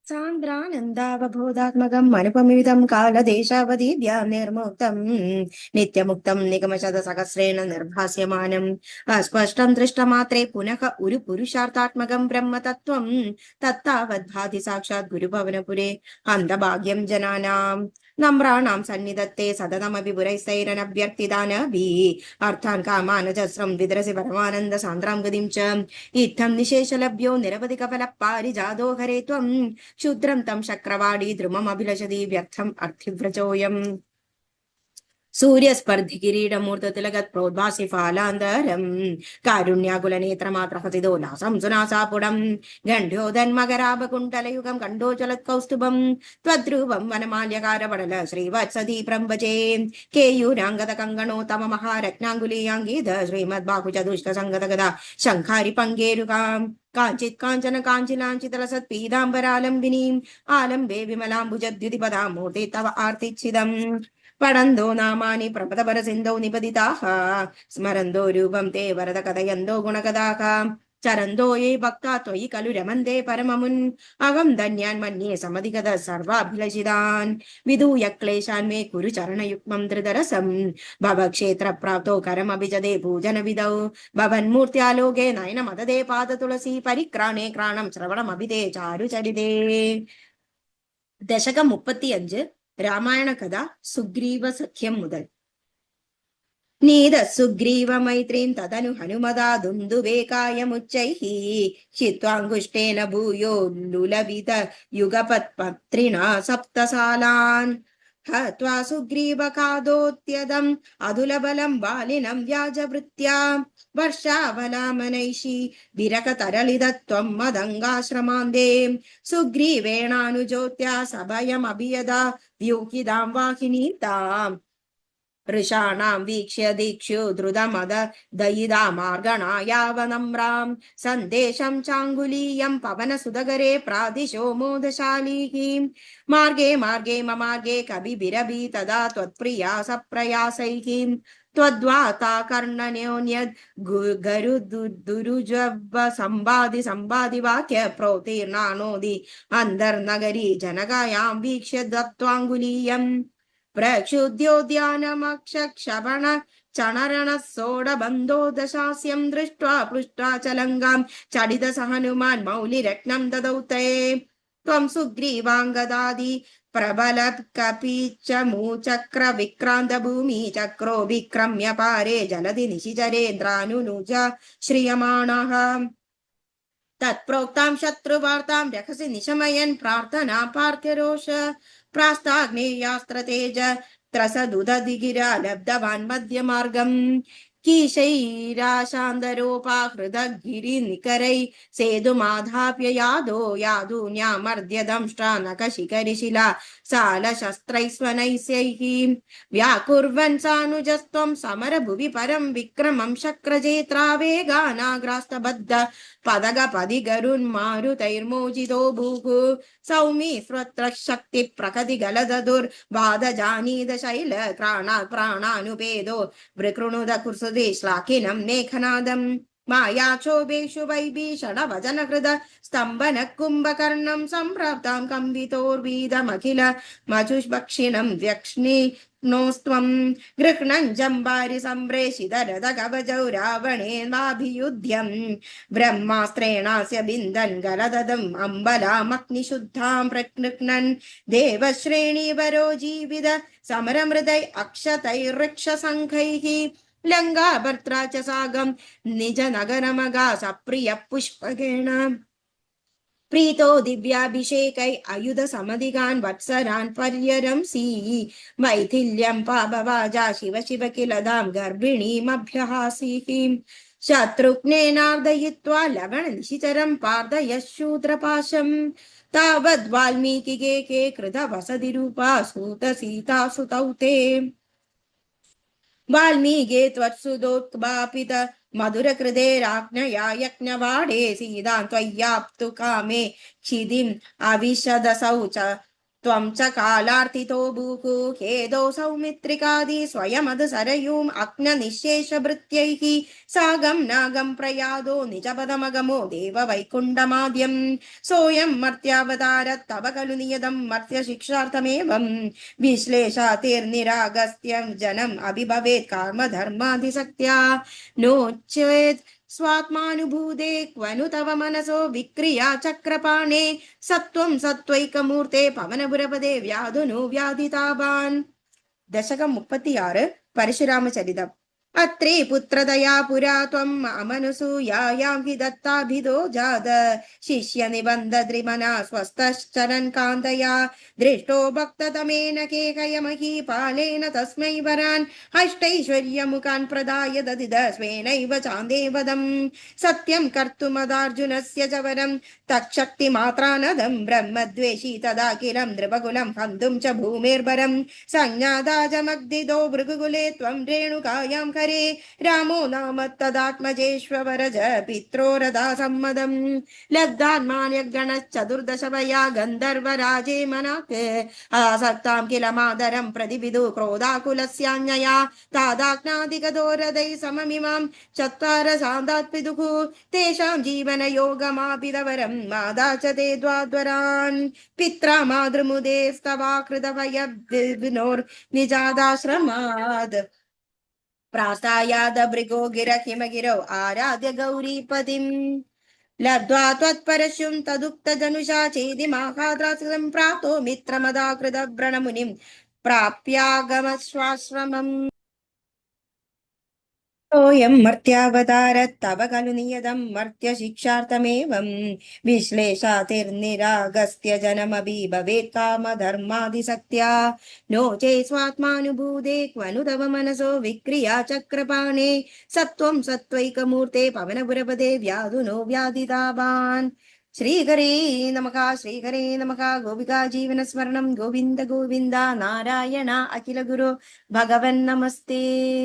സാന്ദ്രാനന്ദാവബോധാത്മകം അനുപമിതം കാലദേശാവധീഭ്യാം നിർമുക്തം നിത്യമുക്തം നിഗമശതസഹസ്രേണ നിർഭാസ്യമാനം അസ്പഷ്ടം ദൃഷ്ടമാത്രേ പുനഃ ഒരു പുരുഷാർത്ഥാത്മകം ബ്രഹ്മതത്വം തത്താവദ്ഭാതി സാക്ഷാത് ഗുരുഭവനപുരേ അന്തഭാഗ്യം ജനാനാം നമ്രാണാം സന്നിധത്തെ സതതമപി പുരൈസ്തൈരനഭ്യർത്ഥിതാനഭി അർത്ഥാൻ കാമാനജസ്രം വിദ്രസി പരമാനന്ദ സാന്ദ്രാം ഗതിം ച ഇത്തം നിശേഷലഭ്യോ നിരവധി കഫല പാരിജാതോ ഹരേ ത്വം ക്ഷുദ്രം തം ശക്രവാടി ദ്രുമമഭിലഷതി വ്യർത്ഥം അർത്ഥിവ്രജോയം സൂര്യസ്പർദ്ധി കിരീടമൂർത്തതിലകത് പ്രോദ്ഭാസി ഫാലാന്തരം കാരുണ്യാകുലനേത്രമാത്രഹസിതോല്ലാസം സുനാസാപുടം ഗണ്ഡ്യോധന്മകരാപകുണ്ടലയുഗം കണ്ടോചലത് കൗസ്തുഭം ത്വദ്രൂപം വനമാല്യകാരപടല ശ്രീവത്സദീപ്രം ഭജേ കേയൂരാംഗത കങ്കണോത്തമ മഹാരത്നാങ്കുലീയാംഗീത ശ്രീമദ് ബാഹുചതുഷ്ട സംഗതഗത ശംഖാരി പങ്കേരുകാം കാഞ്ചിത് കാഞ്ചന കാഞ്ചിലാഞ്ചിതലസത് പീതാംബരാലംബിനീം ആലംബേ വിമലാംബുജദ്യുതിപദാമൂർത്തി തവ ആർത്തിച്ഛിതം പടന്തോ നാമാനി പ്രപദപര സിന്ധോ നിപതിതാഃ സ്മരന്തോ രൂപം തേ വരദ കഥയന്തോ ഗുണകഥാഃ ചരന്തോ യേ ഭക്താ ത്വയി ഖലു രമന്തേ പരമമുൻ അഹം ധന്യാൻ മന്യേ സമധിഗത സർവാഭിലഷിതാൻ വിദൂയ ക്ലേശാൻ മേ കുരു ചരണയുഗ്മം ധൃതരസം ഭവക്ഷേത്ര പ്രാപ്തോ കരമഭിജതേ പൂജന വിധൗ ഭവന്മൂർത്തിയാലോകേ നയന മദതേ പാദ തുളസി പരിക്രാണേ ക്രാണം ശ്രവണമഭിതേ ചാരുചരിതേ. ദശകം 35. രാമായണ കഥ സുഗ്രീവ സഖ്യം മുതൽ. നീത സുഗ്രീവ മൈത്രീം തദനു ഹനുമതാ ദുന്ദുവേകായമുച്ചൈഃ ഹിത്വാങ്കുഷ്ടേന ഭൂയോ ലുലവിത യുഗപത്പത്രിണാ സപ്തസാലാൻ ഹത്വാ സുഗ്രീവകാദോത്യദം അതുലബലം ബാലിനം വ്യാജവൃത്യാ വർഷാവലാമനൈഷി വിരകതരളിതത്വം മദംഗാശ്രമാന്തേ സുഗ്രീവേണാനുജോത്യാ സഭയമഭിയദാ വ്യൂഹിതാം വാഹിനീതാം ഋഷാണാം വീക്ഷ്യ ദീക്ഷു ദ്രുതമദ ദയിതാ മാർഗണായാവനമ്രാം സന്ദേശം ചാങ്കുലീയം പവനസുതകരേ പ്രാദിശോ മോദശാലീഃ മാർഗേ മാർഗേ മമാർഗേ കവിഭിരഭി തദാ ത്വത്പ്രിയാ സപ്രയാസൈഃ ത്വദ്വാതാ കർണന്യോന്യത് ഗരുദുരുജവ സംവാദി സംവാദി വാക്യ പ്രോതീർണാനോദി അന്തർനഗരീ ജനകായാം വീക്ഷ്യ ദത്വാങ്കുലീയം പ്രക്ഷുദ്യോദ്യാനമക്ഷക്ഷപണ ചണരണ സോഡബന്ധോ ദശാസ്യം ദൃഷ്ട്വാ പൃഷ്ട്വാ ചലങ്കാം ചടിത സഹനുമാൻ മൗലിരത്നം ദദൗ തേ ത്വം സുഗ്രീവാംഗദാദി പ്രബല കപീച്ച മൂചക്ര വിക്രാന്ത ഭൂമി ചക്രോ വിക്രമ്യ പാരേ ജലധി നിശിചരേന്ദ്രാനുനുജ ശ്രിയമാണഃ തത്പ്രോക്താം ശത്രുവാർത്താം രഹസി നിശമയൻ പ്രാർത്ഥനാ പാർത്ഥ്യരോഷ പ്രാസ്താഗ്നേയാസ്ത്രതേജ ത്രസദുദധിഗിരാ ലബ്ധവാൻ മധ്യമാർഗം കീശൈരാശാന്തരോപാഹൃതഗിരിനികരൈ സേതുമാധാപ്യ യാദോ യാദൂന്യാമർദ്യദംഷ്ട്രാനകശിഖരിശില സാലശസ്ത്രൈസ്വനൈസ്യൈഃ വ്യാകുർവൻ സാനുജസ്ത്വം സമരഭുവി പരം വിക്രമം ശക്രജേത്രാവേഗാനാഗ്രാസ്തബദ്ധ പദഗപദിഗരുന്മാരുതൈർമോചിതോ ഭൂഃ സൗമി സ്വത്ര ശക്തി പ്രകതി ഗലദുർവാദജാനീത ശൈല പ്രാണാനുപേദോ വൃകൃണുത കുർസുതി ശ്ലാഘിനം മേഘനാദം മായാക്ഷോഭേഷു വൈഭീഷണ വചനകൃത സ്തംഭന കുംഭകർണം സംപ്രാപ്താം കമ്പിതോർവീതമഖില മധുഭക്ഷിണം വ്യക്ഷ്ണി നോസ്ത്വം ഗൃഹ്ണൻ ജംബാരി സംപ്രേഷിത രഥകവചൗ രാവണേനാഭിയുധ്യം ബ്രഹ്മാസ്ത്രേണാസ്യ ബിന്ദൻ ഗലദദം അംബലാമഗ്നിശുദ്ധാം പ്രകൃഹ്ണൻ ദേവശ്രേണീവരോ ജീവിത സമരമൃതൈ അക്ഷതൈർവൃക്ഷസംഘൈഃ ലങ്കാഭർത്രാ ച സാഗം നിജ നഗരമഗാ സപ്രിയ പുഷ്പകേണ പ്രീതോ ദിവ്യാഭിഷേകൈ അയുധ സമധികാൻ വത്സരാൻ പര്യരംസീ മൈഥില്യം പാപവാചാ ശിവ ശിവ കിലതാം ഗർഭിണീമഭ്യഹാസീഃ ശത്രുഘ്നേനാർദയിത്വാ ലവണ നിശിചരം പാർദയശൂദ്രപാശം താവദ് വാൽമീകികേ കൃത വസതിരൂപാ സൂത സീതാ സുതൗ തേ വാൽമീകേ ത്വത്സുതോത്പാപിത മധുരകൃതേരാജ്ഞയാ യജ്ഞവാടേ സീതാം ത്വയ്യാപ്തു കാമേ ക്ഷിതിം അവിശദസൗ ച त्वं च कालार्थितो भूः खेदो सौमित्रिकादि स्वयमद सरयूम् अग्ननिःशेषभृत्यैः सागं नागं प्रयादो निजपदमगमो देववैकुण्ठमाद्यम् सोऽयं मर्त्यावतारस्तव खलु नियतं मर्त्यशिक्षार्थमेवम् विश्लेषातिर्निरागस्त्यं जनम् अभिभवेत् कामधर्माधिसक्त्या नो चेत् स्वात्मानुभूते क्वनु तव मनसो विक्रिया चक्रपाणे सत्वं सत्त्वैकमूर्ते पवनपुरपदे व्याधुनो व्याधितावान् दशकं 36 परशुरामचरितम् अत्रे पुत्रदया पुरा त्वम् अमनुसूयायां हि दत्ताभिदो जात शिष्यनिबन्धद्रिमना स्वस्तश्चरन् कान्तया दृष्टो भक्ततमेन केकयमहीपालेन तस्मै वरान् अष्टैश्वर्यमुखान् प्रदाय ददिद स्वेनैव चान्देवदम् सत्यं कर्तुमदार्जुनस्य च वरं तच्छक्तिमात्रानदं ब्रह्मद्वेषी तदाखिलं नृपकुलं हन्तुं च भूमेर्भरं संज्ञादाजमग्दिदो भृगुकुले त्वं रेणुकायां हरे रामो नाम तदात्मजेष्वरज पित्रोरदा सम्मदम् लब्धान्मान्यगणश्चतुर्दश वया गन्धर्वराजे मनाक् आसक्तां किल मादरं प्रतिविदु क्रोधाकुलस्यान्यया तादाग्नादिगदोरदै सममिमां चत्वार सान्दात्पिदुः तेषां जीवनयोगमापिदवरं मादा च ते द्वाद्वरान् पित्रा मातृमुदे स्तवाकृतभयविनोर्निजादाश्रमात् प्रासायाद भृगो गिरहिमगिरौ आराध्य गौरीपतिम् लब्ध्वा त्वत्परशुं तदुक्तजनुषा चेदिमाहाद्रासं प्राप्तो मित्रमदाकृतव्रणमुनिं प्राप्यागमश्वाश्रमम् सोऽयं मर्त्यावतारस्तव खलु नियतं मर्त्यशिक्षार्थमेवम् विश्लेषातिर्निरागस्त्य जनमपि भवेत् कामधर्मादिसक्त्या नो चेत् स्वात्मानुभूते क्वनु तव मनसो विक्रिया चक्रपाणे सत्त्वं सत्त्वैकमूर्ते पवनपुरपदे व्याधुनो व्याधितावान् श्रीहरे नमः गोपिका जीवनस्मरणं गोविन्द गोविन्द नारायण अखिल गुरो भगवन् नमस्ते।